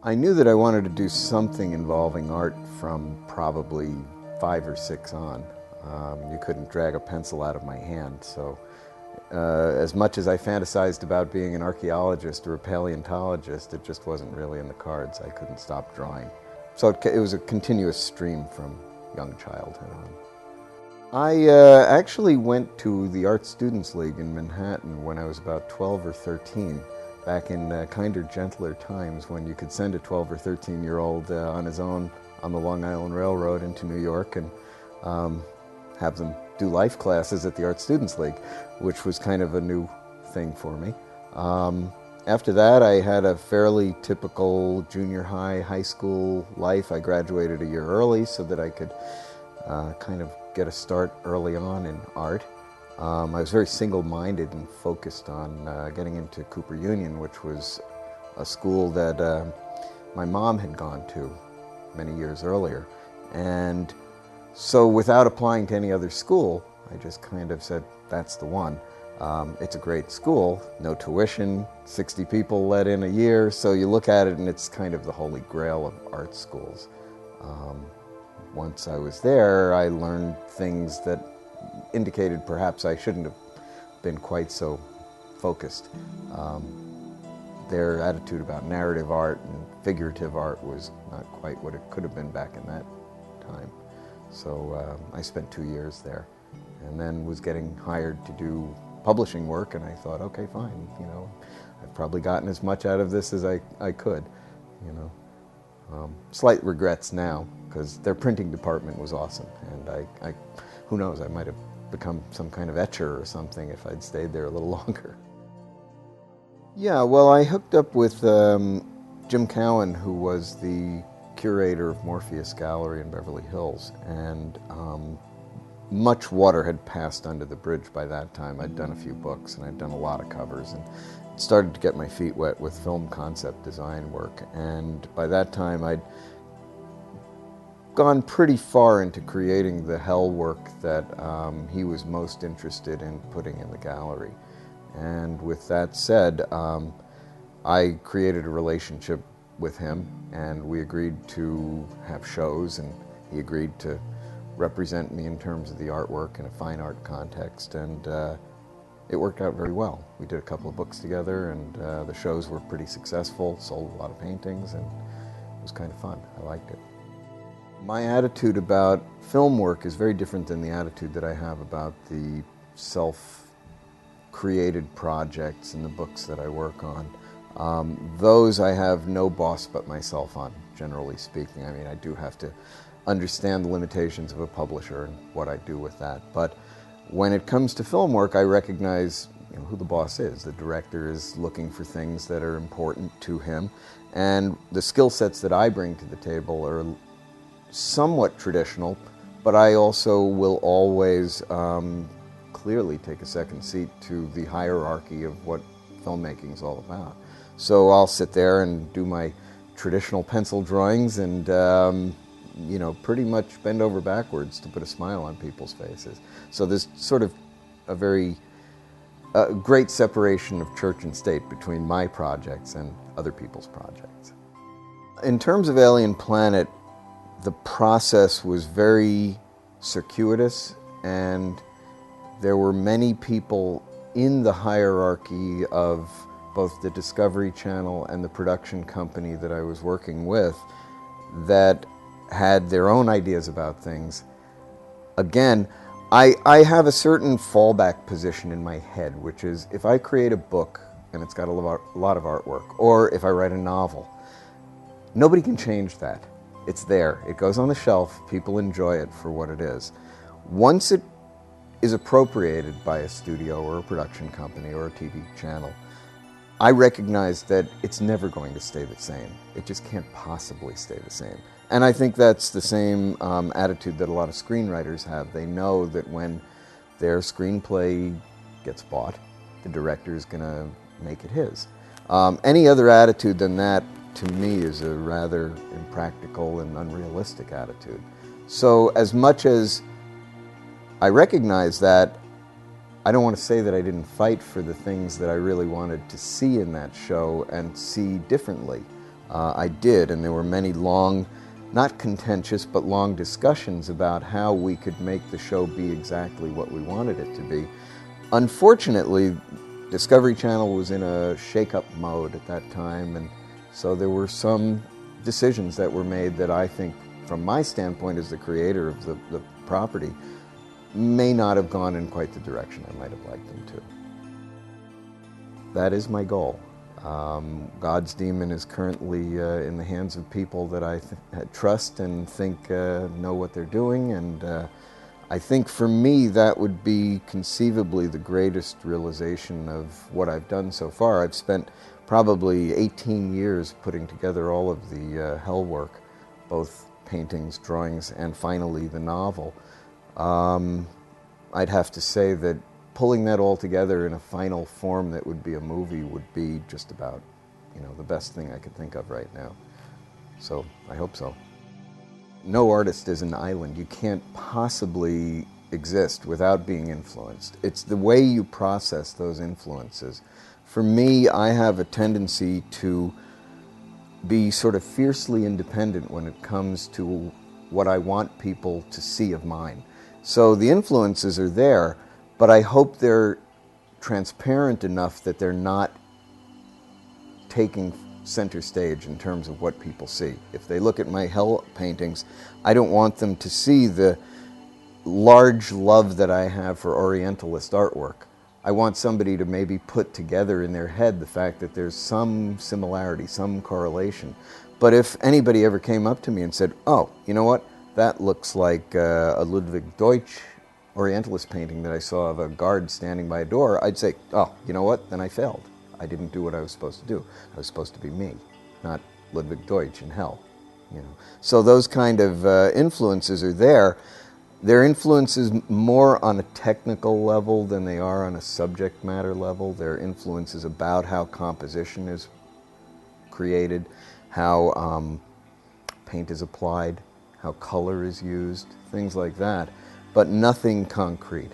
I knew that I wanted to do something involving art from probably 5 or 6 on. You couldn't drag a pencil out of my hand, so as much as I fantasized about being an archaeologist or a paleontologist, it just wasn't really in the cards. I couldn't stop drawing. So it was a continuous stream from young childhood on. I actually went to the Art Students League in Manhattan when I was about 12 or 13, back in kinder, gentler times when you could send a 12 or 13-year-old on his own on the Long Island Railroad into New York and have them do life classes at the Art Students League, which was kind of a new thing for me. After that, I had a fairly typical junior high, high school life. I graduated a year early so that I could kind of get a start early on in art. I was very single-minded and focused on getting into Cooper Union, which was a school that my mom had gone to many years earlier. And so without applying to any other school, I just kind of said, that's the one. It's a great school, no tuition, 60 people let in a year, so you look at it and it's kind of the holy grail of art schools. Once I was there, I learned things that indicated perhaps I shouldn't have been quite so focused. Their attitude about narrative art and figurative art was not quite what it could have been back in that time. So I spent 2 years there and then was getting hired to do publishing work, and I thought, okay, fine, you know, I've probably gotten as much out of this as I could, you know. Slight regrets now, because their printing department was awesome, and I who knows, I might have become some kind of etcher or something if I'd stayed there a little longer. Yeah, well, I hooked up with Jim Cowan, who was the curator of Morpheus Gallery in Beverly Hills, and much water had passed under the bridge by that time. I'd done a few books and I'd done a lot of covers and started to get my feet wet with film concept design work, and by that time I'd gone pretty far into creating the hell work that he was most interested in putting in the gallery. And with that said, I created a relationship with him, and we agreed to have shows, and he agreed to represent me in terms of the artwork in a fine art context, and it worked out very well. We did a couple of books together, and the shows were pretty successful, sold a lot of paintings, and it was kind of fun. I liked it. My attitude about film work is very different than the attitude that I have about the self-created projects and the books that I work on. Those I have no boss but myself on, generally speaking. I mean, I do have to understand the limitations of a publisher and what I do with that. But when it comes to film work, I recognize, you know, who the boss is. The director is looking for things that are important to him, and the skill sets that I bring to the table are somewhat traditional, but I also will always clearly take a second seat to the hierarchy of what filmmaking is all about. So I'll sit there and do my traditional pencil drawings and you know, pretty much bend over backwards to put a smile on people's faces. So there's sort of a very great separation of church and state between my projects and other people's projects. In terms of Alien Planet, the process was very circuitous, and there were many people in the hierarchy of both the Discovery Channel and the production company that I was working with that had their own ideas about things. Again, I have a certain fallback position in my head, which is if I create a book and it's got a lot of artwork, or if I write a novel, nobody can change that. It's there. It goes on the shelf. People enjoy it for what it is. Once it is appropriated by a studio or a production company or a TV channel, I recognize that it's never going to stay the same. It just can't possibly stay the same. And I think that's the same attitude that a lot of screenwriters have. They know that when their screenplay gets bought, the director is going to make it his. Any other attitude than that, to me, is a rather impractical and unrealistic attitude. So as much as I recognize that, I don't want to say that I didn't fight for the things that I really wanted to see in that show and see differently. I did, and there were many long, not contentious, but long discussions about how we could make the show be exactly what we wanted it to be. Unfortunately, Discovery Channel was in a shake-up mode at that time, and so there were some decisions that were made that I think, from my standpoint as the creator of the property, may not have gone in quite the direction I might have liked them to. That is my goal. God's Demon is currently in the hands of people that I trust and think know what they're doing, and I think for me that would be conceivably the greatest realization of what I've done so far. I've spent probably 18 years putting together all of the Hell work, both paintings, drawings, and finally the novel. I'd have to say that pulling that all together in a final form that would be a movie would be just about, the best thing I could think of right now. So I hope so. No artist is an island. You can't possibly exist without being influenced. It's the way you process those influences. For me, I have a tendency to be sort of fiercely independent when it comes to what I want people to see of mine. So the influences are there, but I hope they're transparent enough that they're not taking center stage in terms of what people see. If they look at my Hell paintings, I don't want them to see the large love that I have for Orientalist artwork. I want somebody to maybe put together in their head the fact that there's some similarity, some correlation. But if anybody ever came up to me and said, oh, you know what, that looks like a Ludwig Deutsch Orientalist painting that I saw of a guard standing by a door, I'd say, oh, you know what, then I failed. I didn't do what I was supposed to do. I was supposed to be me, not Ludwig Deutsch in Hell. So those kind of influences are there. They're influences more on a technical level than they are on a subject matter level. They're influences about how composition is created, how paint is applied, how color is used, things like that, but nothing concrete.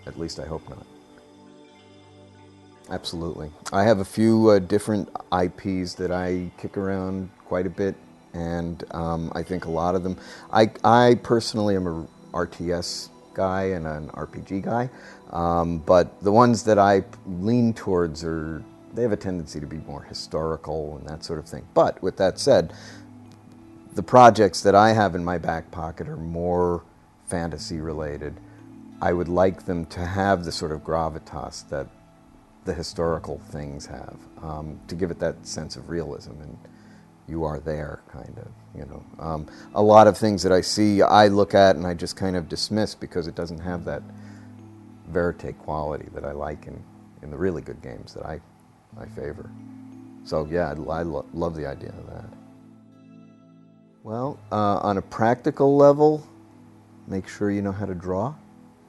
At least I hope not. Absolutely. I have a few different IPs that I kick around quite a bit, and I think a lot of them... I personally am a RTS guy and an RPG guy, but the ones that I lean towards they have a tendency to be more historical and that sort of thing. But with that said, the projects that I have in my back pocket are more fantasy related. I would like them to have the sort of gravitas that the historical things have, to give it that sense of realism, and you are there, kind of, A lot of things that I see, I look at and I just kind of dismiss because it doesn't have that verite quality that I like in the really good games that I favor. So yeah, I love the idea of that. Well, on a practical level, make sure you know how to draw,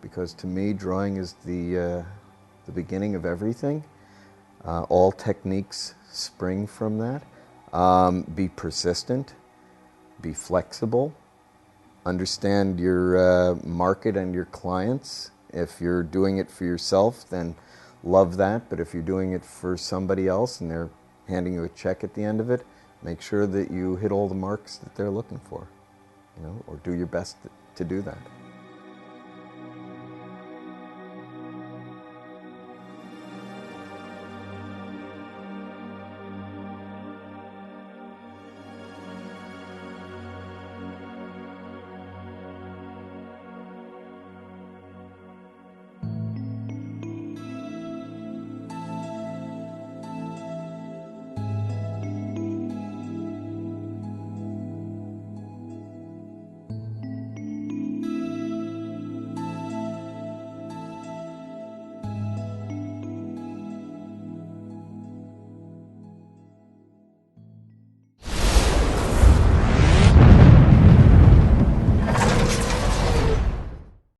because to me, drawing is the beginning of everything. All techniques spring from that. Be persistent, be flexible, understand your market and your clients. If you're doing it for yourself, then love that, but if you're doing it for somebody else and they're handing you a check at the end of it, make sure that you hit all the marks that they're looking for, or do your best to do that.